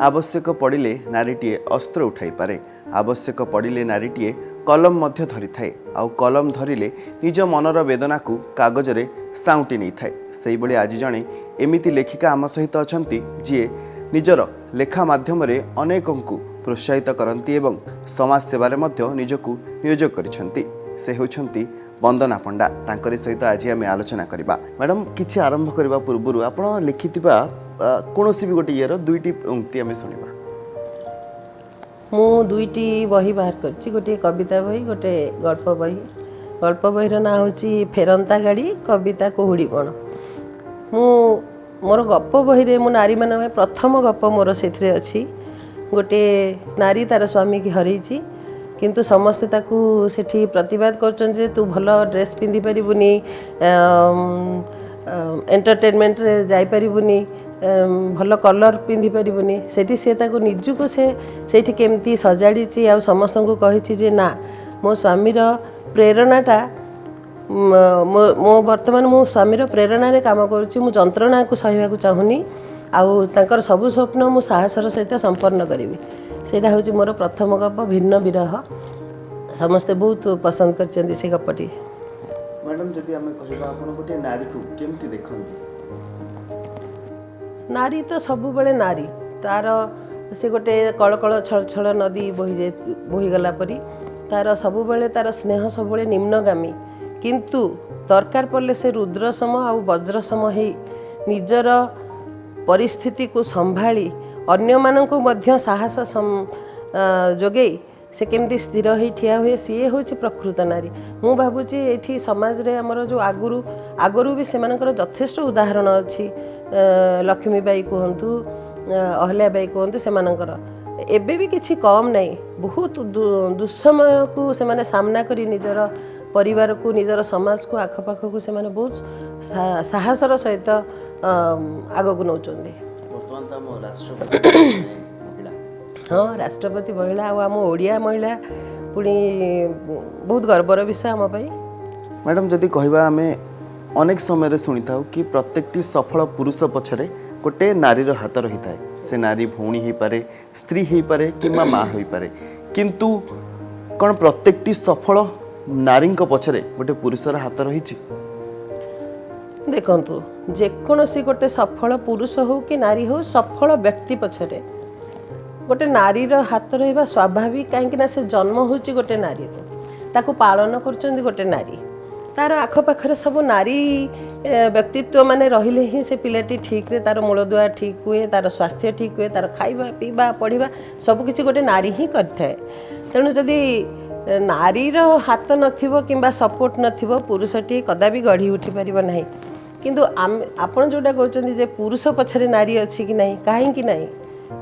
आवश्यक पड़िले नारीटीए अस्त्र उठाई पारे आवश्यक पड़िले नारीटीए कलम मध्य धरी थाए आउ कलम धरिले निज मनर वेदना को कागज रे साउंटी नहीं थाए सेही बळे आज जणे एमिति लेखिका आम सहित अछंती जिए निजर लेखा माध्यम रे अनेकंकु प्रोत्साहित करती एवं समाज सेवारे मध्य निजकु नियोजक करिसंती से होछंती वंदना पंडा तांकरी सहित आज आम आलोचना करबा। मैडम किछि आरंभ करबा पूर्व आपण लिखिथिबा कोनोसी भी गोटे ईयर दुईटी उक्ति आम शुणा। मु दुईटी बही बाहर करछि गोटे कविता बही गोटे गल्प बहीर ना होछि फेरंता गाड़ी कविता कोहुड़ीपण। मु मोर गप बही रे मु नारी मान प्रथम गप मोर सेथरे अछि गोटे नारी तार स्वामी की हरैछि किंतु समस्ते ताकू सेठी प्रतिवाद करछन जे तू भल ड्रेस पिंधि परिबुनी एंटरटेनमेंट रे जाई परिबुनी भल कलर पिंधि परिबुनी सेठी से ताकू निजुको सेठी केमती सजाड़ीची आ समस्त को कहिछि जे ना मो स्वामीर प्रेरणाटा मो वर्तमान मो स्वामीर प्रेरणा रे काम करूछि मु जंत्रणा को सहिबा को चाहुनी आउ तांकर सबु स्वप्न मु साहसर सहित संपन्न करिवि सेटा होछि मोर प्रथम गप भिन्न विरह समस्ते बहुत पसंद करछन्ती से गपटी। मैडम जदि हमें कहबा आपण गोटे नारी को केमती देखंती। नारी तो सबु बेले नारी तार से गोटे कळकळ छळछळ नदी बोही गला परी तार सबु बेले तार स्नेह सबु बेले निम्नगामी किंतु दरकार पड़ले से रुद्र सम आ वज्र सम हे निजर परिस्थिति को संभाली अन्य मानक मध्य साहस जोगे से केमती स्थिर हो ठिया हुए सी हूँ प्रकृत नारी। मु भावुची ये समाज रे हमर जो आगुरी भी सेमानकर यथेष्ट उदाहरण अच्छी लक्ष्मीबाई कहतु अहल्याबाई कहतु सेमानकर एबे भी किसी कम नहीं बहुत दुस्समय को से माने सामना करी निजर परिवार को निजर समाज को आखपाख को से माने बहुत साहसर सहित आग को नौचंदी। हाँ राष्ट्रपति महिला आम ओडिया महिला पुणी बहुत गर्वर विषय आम पाई। मैडम जदि कहबा आमे अनेक समय शुणी था कि प्रत्येकटी सफल पुरुष पछरे गोटे नारीर हाथ रही थाए से नारी भौणी हो पारे स्त्री हो पारे कि माँ हो पारे किंतु कौन प्रत्येकटी सफल नारी पछरे गोटे पुरुषर हाथ रही। देखंतु जेकोसी गोटे सफल पुरुष हो कि नारी हो सफल व्यक्ति पछरे गोटे नारीर हाथ रहा स्वाभाविक कहीं से जन्म होची गोटे नारी ताकू पालन करचंदी गोटे नारी तार आखपाखरे सब नारी व्यक्तित्व माने रहिले ही से पिलाटी ठीक रे तार मूलदुआ ठीक हुए तार स्वास्थ्य ठीक हुए तार खाइबा पीबा पढ़िबा सब किसी गोटे नारी ही करथाए। तेणु जदि नारीर हाथ नथिबो किंबा सपोर्ट नथिबो पुरुषटी कदापि गढ़ी उठी परिबो नाही। किंतु आपण जोटा कहउचंदी जे पुरुष पछरे नारी अछि कि नाही काहे कि नाही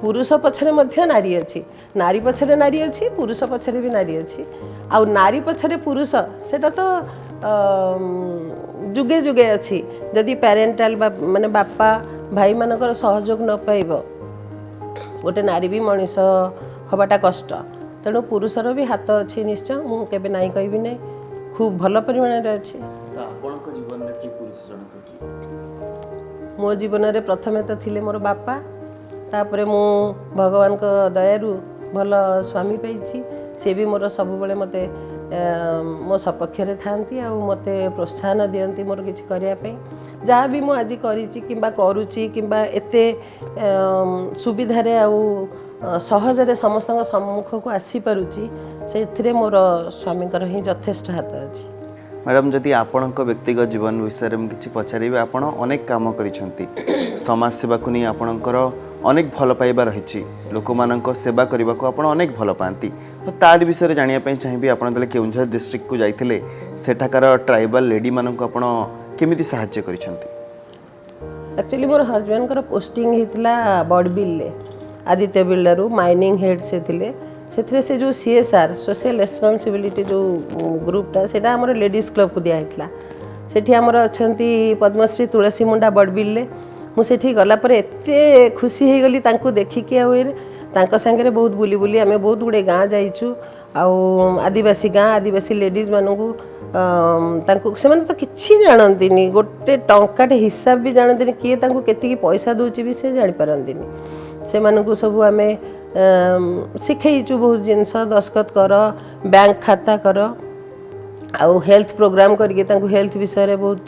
पुरुष पछरे मध्य नारी अछि नारी पछरे नारी अछि पुरुष पछरे भी नारी अछि आ नारी पछरे पुरुष सेटा तो जुगे जुगे अच्छी जदि पेरेंटाल माने बापा भाई मानकर सहयोग न पाइब गोटे नारी भी मनीष हवाटा कष्ट। तेणु पुरुषर भी हाथ अच्छी निश्चय मु केबे नाई कहबी नै खूब भल परिमाण रे अच्छी। मो जीवन रे प्रथमे तो थिले मोर बापा तापरे मु भगवान को दयारु भल स्वामी पाइछि से भी मोर सब बेले मते मो सपक्षरे थांती आ मते प्रोत्साहन दियंती मोर किछि करिया पे जहाँ भी मु आज करिछि किंबा करूछि किंबा एते सुविधा रे आ सहज रे समस्त सम्मुख को आसी पारुछि सेथिरे मोर स्वामीकर ही यथेष्ट हाथ अछि। मैडम जदि आपणक व्यक्तिगत जीवन विषय में किसी पचारे आपण अनेक काम करिसेंती समाज सेवा को नहीं आपणकर अनेक भल पाइबा रही लोक मानक सेवा करने को आपण अनेक भल पाती तो तार विषय जानापी चाहिए आप केउंझर डिस्ट्रिक्ट को जाइए सेठाकार ट्राइबल लेडी मानक आपण केमिति सहाय्य करिसेंती। एक्चुअली मोर हस्बैंड कर पोस्टिंग होता Barbil Aditya builder mining head से थिले से जो CSR सोशल रेस्पॉन्सिबिलिटी जो ग्रुपटा से आमर लेडीज क्लब को दिखाई सेठी आमर अच्छी पद्मश्री तुलसी मुंडा बड़बिल मुझे गला एते खुशी हो गली देखिकी तांको सांगे बहुत बुली बुली आम बहुत गुड़े गाँ जाइचु आदिवासी गाँ आदिवासी लेडीज मानू से तो किसी जानती गोटे टंकाटे हिसाब भी जानती किए केतिकी पैसा दूची भी से जापारती ସେମାନଙ୍କୁ ସବୁ ଆମେ ଶିଖେଇଛୁ ବହୁତ ଜିନିଷ, ଦସ୍ତଖତ କର, ବ୍ୟାଙ୍କ ଖାତା କର, ଆଉ ହେଲ୍ଥ ପ୍ରୋଗ୍ରାମ୍ କରିକି ତାଙ୍କୁ ହେଲ୍ଥ ବିଷୟରେ ବହୁତ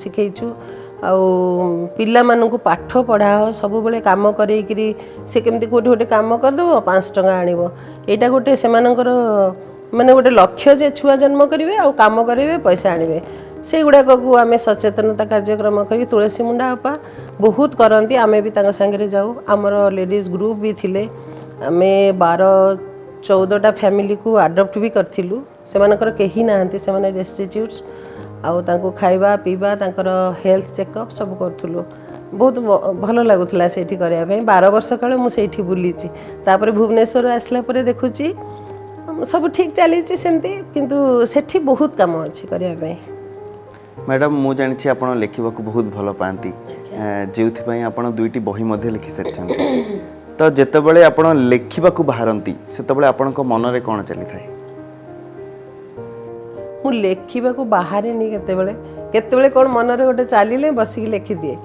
ଶିଖେଇଛୁ। ଆଉ ପିଲାମାନଙ୍କୁ ପାଠ ପଢ଼ାଅ, ସବୁବେଳେ କାମ କରେଇକିରି ସେ କେମିତି କେଉଁଠି ଗୋଟେ କାମ କରିଦେବ 5 ଟଙ୍କା ଆଣିବ, ଏଇଟା ଗୋଟେ ସେମାନଙ୍କର ମାନେ ଗୋଟେ ଲକ୍ଷ୍ୟ ଯେ ଛୁଆ ଜନ୍ମ କରିବେ ଆଉ କାମ କରିବେ ପଇସା ଆଣିବେ। ସେଇଗୁଡ଼ାକକୁ ଆମେ ସଚେତନତା କାର୍ଯ୍ୟକ୍ରମ କରି ତୁଳସୀ ମୁଣ୍ଡା ଅପା ବହୁତ କରନ୍ତି, ଆମେ ବି ତାଙ୍କ ସାଙ୍ଗରେ ଯାଉ। ଆମର ଲେଡ଼ିଜ୍ ଗ୍ରୁପ୍ ବି ଥିଲେ, ଆମେ 12-14ଟା ଫ୍ୟାମିଲିକୁ ଆଡ଼ପ୍ଟ ବି କରିଥିଲୁ। ସେମାନଙ୍କର କେହି ନାହାନ୍ତି, ସେମାନେ ଡେଷ୍ଟିଚ୍ୟୁଟ୍ସ, ଆଉ ତାଙ୍କୁ ଖାଇବା ପିଇବା ତାଙ୍କର ହେଲ୍ଥ ଚେକଅପ୍ ସବୁ କରୁଥିଲୁ। ବହୁତ ଭଲ ଲାଗୁଥିଲା ସେଇଠି କରିବା ପାଇଁ। 12 ବର୍ଷ କାଳ ମୁଁ ସେଇଠି ବୁଲିଛି। ତାପରେ ଭୁବନେଶ୍ୱର ଆସିଲା ପରେ ଦେଖୁଛି ସବୁ ଠିକ୍ ଚାଲିଛି ସେମିତି, କିନ୍ତୁ ସେଠି ବହୁତ କାମ ଅଛି କରିବା ପାଇଁ। ମ୍ୟାଡ଼ାମ୍, ମୁଁ ଜାଣିଛି ଆପଣ ଲେଖିବାକୁ ବହୁତ ଭଲ ପାଆନ୍ତି, ଯେଉଁଥିପାଇଁ ଆପଣ 2ଟି ବହି ମଧ୍ୟ ଲେଖି ସାରିଛନ୍ତି। ତ ଯେତେବେଳେ ଆପଣ ଲେଖିବାକୁ ବାହାରନ୍ତି ସେତେବେଳେ ଆପଣଙ୍କ ମନରେ କ'ଣ ଚାଲିଥାଏ? ମୁଁ ଲେଖିବାକୁ ବାହାରେନି, କେତେବେଳେ କେତେବେଳେ କ'ଣ ମନରେ ଗୋଟେ ଚାଲିଲେ ବସିକି ଲେଖିଦିଏ।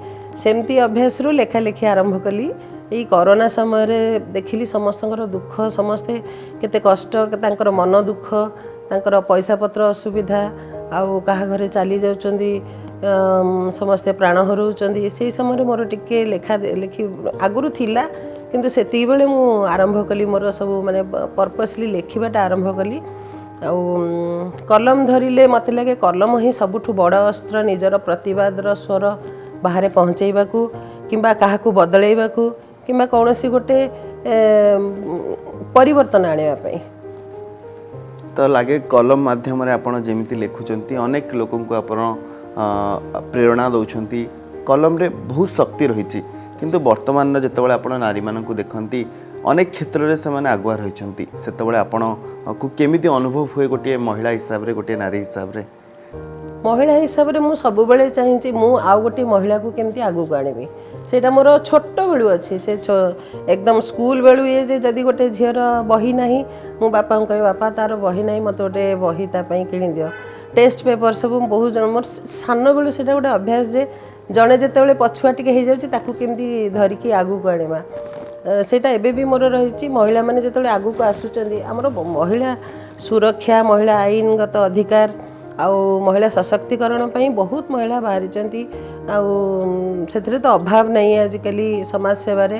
ସେମିତି ଅଭ୍ୟାସରୁ ଲେଖା ଲେଖି ଆରମ୍ଭ କଲି। ଏଇ କରୋନା ସମୟରେ ଦେଖିଲି ସମସ୍ତଙ୍କର ଦୁଃଖ, ସମସ୍ତେ କେତେ କଷ୍ଟ, ତାଙ୍କର ମନ ଦୁଃଖ, ତାଙ୍କର ପଇସା ପତ୍ର ଅସୁବିଧା, ଆଉ କାହା ଘରେ ଚାଲି ଯାଉଛନ୍ତି, ସମସ୍ତେ ପ୍ରାଣ ହରାଉଛନ୍ତି। ସେଇ ସମୟରେ ମୋର ଟିକେ ଲେଖି ଆଗରୁ ଥିଲା, କିନ୍ତୁ ସେତିକି ବେଳେ ମୁଁ ଆରମ୍ଭ କଲି ମୋର ସବୁ ମାନେ ପର୍ପସ୍ଲି ଲେଖିବାଟା ଆରମ୍ଭ କଲି। ଆଉ କଲମ ଧରିଲେ ମୋତେ ଲାଗେ କଲମ ହିଁ ସବୁଠୁ ବଡ଼ ଅସ୍ତ୍ର, ନିଜର ପ୍ରତିବାଦର ସ୍ୱର ବାହାରେ ପହଞ୍ଚାଇବାକୁ କିମ୍ବା କାହାକୁ ବଦଳାଇବାକୁ କିମ୍ବା କୌଣସି ଗୋଟେ ପରିବର୍ତ୍ତନ ଆଣିବା ପାଇଁ। ତ ଲାଗେ କଲମ ମାଧ୍ୟମରେ ଆପଣ ଯେମିତି ଲେଖୁଛନ୍ତି ଅନେକ ଲୋକଙ୍କୁ ଆପଣ ପ୍ରେରଣା ଦେଉଛନ୍ତି। କଲମରେ ବହୁତ ଶକ୍ତି ରହିଛି, କିନ୍ତୁ ବର୍ତ୍ତମାନର ଯେତେବେଳେ ଆପଣ ନାରୀମାନଙ୍କୁ ଦେଖନ୍ତି ଅନେକ କ୍ଷେତ୍ରରେ ସେମାନେ ଆଗୁଆ ରହିଛନ୍ତି, ସେତେବେଳେ ଆପଣଙ୍କୁ କେମିତି ଅନୁଭବ ହୁଏ ଗୋଟିଏ ମହିଳା ହିସାବରେ, ଗୋଟିଏ ନାରୀ ହିସାବରେ? ମହିଳା ହିସାବରେ ମୁଁ ସବୁବେଳେ ଚାହିଁଛି ମୁଁ ଆଉ ଗୋଟିଏ ମହିଳାକୁ କେମିତି ଆଗକୁ ଆଣିବି। ସେଇଟା ମୋର ଛୋଟ ବେଳୁ ଅଛି, ସେ ଏକଦମ ସ୍କୁଲ ବେଳୁ ଇଏ ଯେ ଯଦି ଗୋଟେ ଝିଅର ବହି ନାହିଁ, ମୁଁ ବାପାଙ୍କୁ କହିବି ବାପା ତାର ବହି ନାହିଁ, ମୋତେ ଗୋଟେ ବହି ତା ପାଇଁ କିଣିଦିଅ। ଟେଷ୍ଟ ପେପର ସବୁ ବହୁତ ଜଣ, ମୋର ସାନ ବେଳୁ ସେଇଟା ଗୋଟେ ଅଭ୍ୟାସ ଯେ ଜଣେ ଯେତେବେଳେ ପଛୁଆ ଟିକେ ହେଇଯାଉଛି ତାକୁ କେମିତି ଧରିକି ଆଗକୁ ଆଣିବା, ସେଇଟା ଏବେ ବି ମୋର ରହିଛି। ମହିଳାମାନେ ଯେତେବେଳେ ଆଗକୁ ଆସୁଛନ୍ତି, ଆମର ମହିଳା ସୁରକ୍ଷା, ମହିଳା ଆଇନଗତ ଅଧିକାର ଆଉ ମହିଳା ସଶକ୍ତିକରଣ ପାଇଁ ବହୁତ ମହିଳା ବାହାରିଛନ୍ତି। ଆଉ ସେଥିରେ ତ ଅଭାବ ନାହିଁ। ଆଜିକାଲି ସମାଜ ସେବାରେ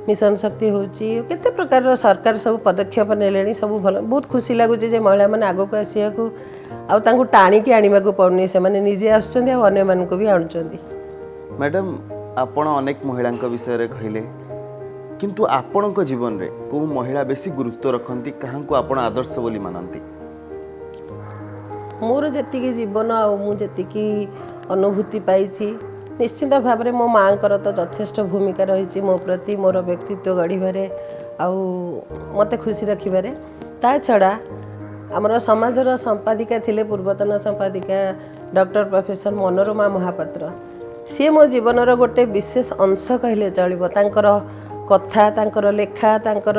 ମିଶନ ଶକ୍ତି ହେଉଛି, କେତେ ପ୍ରକାରର ସରକାର ସବୁ ପଦକ୍ଷେପ ନେଲେଣି, ସବୁ ଭଲ, ବହୁତ ଖୁସି ଲାଗୁଛି ଯେ ମହିଳାମାନେ ଆଗକୁ ଆସିବାକୁ ଆଉ ତାଙ୍କୁ ଟାଣିକି ଆଣିବାକୁ ପଡ଼ୁନି, ସେମାନେ ନିଜେ ଆସୁଛନ୍ତି ଆଉ ଅନ୍ୟମାନଙ୍କୁ ବି ଆଣୁଛନ୍ତି। ମ୍ୟାଡ଼ାମ୍, ଆପଣ ଅନେକ ମହିଳାଙ୍କ ବିଷୟରେ କହିଲେ, କିନ୍ତୁ ଆପଣଙ୍କ ଜୀବନରେ କେଉଁ ମହିଳା ବେଶୀ ଗୁରୁତ୍ୱ ରଖନ୍ତି, କାହାଙ୍କୁ ଆପଣ ଆଦର୍ଶ ବୋଲି ମାନନ୍ତି? ମୋର ଯେତିକି ଜୀବନ ଆଉ ମୁଁ ଯେତିକି ଅନୁଭୂତି ପାଇଛି, ନିଶ୍ଚିତ ଭାବରେ ମୋ ମାଆଙ୍କର ତ ଯଥେଷ୍ଟ ଭୂମିକା ରହିଛି ମୋ ପ୍ରତି, ମୋର ବ୍ୟକ୍ତିତ୍ୱ ଗଢ଼ିବାରେ ଆଉ ମୋତେ ଖୁସି ରଖିବାରେ। ତା ଛଡ଼ା ଆମର ସମାଜର ସମ୍ପାଦିକା ଥିଲେ ପୂର୍ବତନ ସମ୍ପାଦିକା ଡକ୍ଟର ପ୍ରଫେସର ମନୋରମା ମହାପାତ୍ର। ସିଏ ମୋ ଜୀବନର ଗୋଟେ ବିଶେଷ ଅଂଶ କହିଲେ ଚଳିବ। ତାଙ୍କର କଥା, ତାଙ୍କର ଲେଖା, ତାଙ୍କର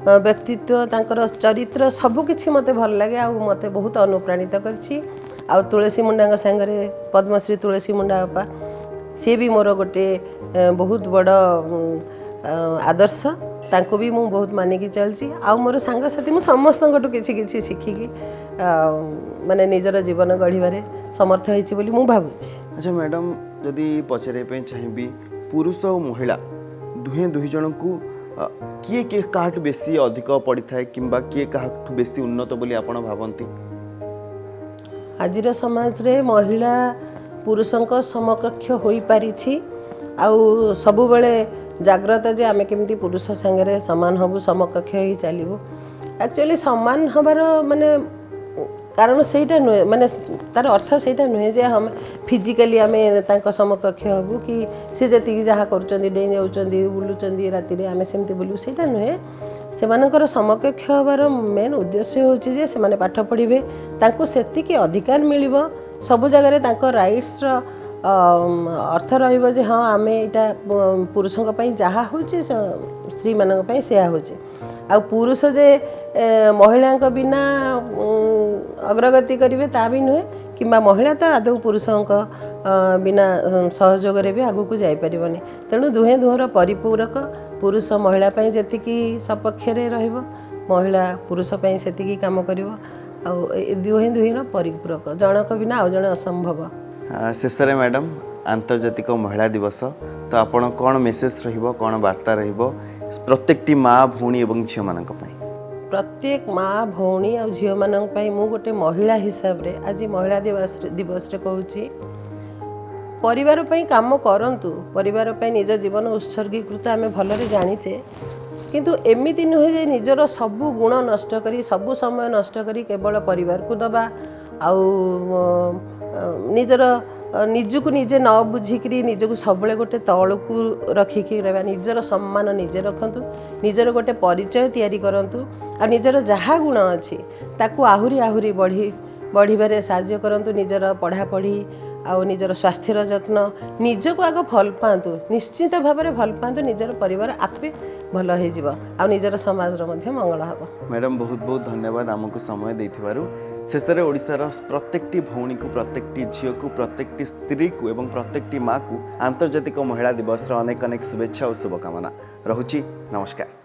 ବ୍ୟକ୍ତିତ୍ୱ, ତାଙ୍କର ଚରିତ୍ର ସବୁକିଛି ମୋତେ ଭଲ ଲାଗେ ଆଉ ମୋତେ ବହୁତ ଅନୁପ୍ରାଣିତ କରିଛି। ଆଉ ତୁଳସୀ ମୁଣ୍ଡାଙ୍କ ସାଙ୍ଗରେ ପଦ୍ମଶ୍ରୀ ତୁଳସୀ ମୁଣ୍ଡା ଅପା, ସିଏ ବି ମୋର ଗୋଟେ ବହୁତ ବଡ଼ ଆଦର୍ଶ, ତାଙ୍କୁ ବି ମୁଁ ବହୁତ ମାନିକି ଚାଲିଛି। ଆଉ ମୋର ସାଙ୍ଗସାଥି, ମୁଁ ସମସ୍ତଙ୍କଠୁ କିଛି କିଛି ଶିଖିକି ମାନେ ନିଜର ଜୀବନ ଗଢ଼ିବାରେ ସମର୍ଥ ହେଇଛି ବୋଲି ମୁଁ ଭାବୁଛି। ଆଚ୍ଛା ମ୍ୟାଡ଼ାମ୍, ଯଦି ପଚାରିବା ପାଇଁ ଚାହିଁବି, ପୁରୁଷ ଆଉ ମହିଳା ଦୁଇ ଜଣଙ୍କୁ କିଏ କାହାଠୁ ବେଶୀ ଅଧିକ ପଡ଼ିଥାଏ କିମ୍ବା କିଏ କାହାଠୁ ବେଶୀ ଉନ୍ନତ ବୋଲି ଆପଣ ଭାବନ୍ତି? ଆଜିର ସମାଜରେ ମହିଳା ପୁରୁଷଙ୍କ ସମକକ୍ଷ ହୋଇପାରିଛି, ଆଉ ସବୁବେଳେ ଜାଗ୍ରତ ଯେ ଆମେ କେମିତି ପୁରୁଷ ସାଙ୍ଗରେ ସମାନ ହେବୁ, ସମକକ୍ଷ ହେଇ ଚାଲିବୁ। ଆକ୍ଚୁଆଲି ସମାନ ହେବାର ମାନେ କାରଣ ସେଇଟା ନୁହେଁ, ମାନେ ତାର ଅର୍ଥ ସେଇଟା ନୁହେଁ ଯେ ଆମେ ଫିଜିକାଲି ଆମେ ତାଙ୍କ ସମକକ୍ଷ ହେବୁ କି ସେ ଯେତିକି ଯାହା କରୁଛନ୍ତି, ଡେଇଁ ଯାଉଛନ୍ତି, ବୁଲୁଛନ୍ତି ରାତିରେ, ଆମେ ସେମିତି ବୁଲିବୁ, ସେଇଟା ନୁହେଁ। ସେମାନଙ୍କର ସମକକ୍ଷ ହେବାର ମେନ୍ ଉଦ୍ଦେଶ୍ୟ ହେଉଛି ଯେ ସେମାନେ ପାଠ ପଢ଼ିବେ, ତାଙ୍କୁ ସେତିକି ଅଧିକାର ମିଳିବ, ସବୁ ଜାଗାରେ ତାଙ୍କ ରାଇଟ୍ସର ଅର୍ଥ ରହିବ ଯେ ହଁ ଆମେ ଏଇଟା ପୁରୁଷଙ୍କ ପାଇଁ ଯାହା ହେଉଛି ସ୍ତ୍ରୀମାନଙ୍କ ପାଇଁ ସେୟା ହେଉଛି। आ पुरुष जे महिला बिना अग्रगति करेंगे ता भी नुहे कि महिला तो आदौ पुरुषों बिना सहयोग भी आगू को जापरनि तेणु दुहें दुहर परिपूरक पुरुष महिला जी सपक्ष महिला पुरुष से कम कर दुहें दुहेर परिपूरक जनक बिना आउ जड़े असंभव। शेष में मैडम आंतर्जातिक महिला दिवस तो आपण कौन मेसेज रहिबो कौन वार्ता रहिबो प्रत्येकटी माँ भौणी एवं झील मान प्रत्येक माँ भौणी और झील मान मु गोटे महिला हिसाब रे आज महिला दिवस रे कहूँ परिवार पई काम करंतु परिवार पई निज जीवन उत्सर्गीकृत आम भलरे जानीचे किंतु एमिति नुहे जे निजर सबु गुण नष्ट करी सबु समय नष्ट करी केवल परिवार को दबा आउ निजर निजको निजे न बुझिकी निजको सब गोटे तौलू रखिकी रहा निजर सम्मान निजे रखतु निजर गोटे परिचय तैयारी करंतु आ निजर जहाँ गुण अच्छी ताकू आहुरी आहुरी बढ़िबारे साहाय्य करंतु निजर पढ़ापढ़ी आउ निजर स्वास्थ्यर जत्न निजको आग भल पातु निश्चित भाव में भल पातु निजर परिवार आपे भल हो आ निजर समाज मंगल हम। मैडम बहुत बहुत धन्यवाद आमको समय देथिबारु शेष में ओडिशार प्रत्येकटी भौणी को प्रत्येकटी झील को प्रत्येकटी स्त्री को एवं प्रत्येकटी माँ को आंतर्जातिक महिला दिवस अनेक अनेक शुभेच्छा और शुभकामना रहुछि। नमस्कार।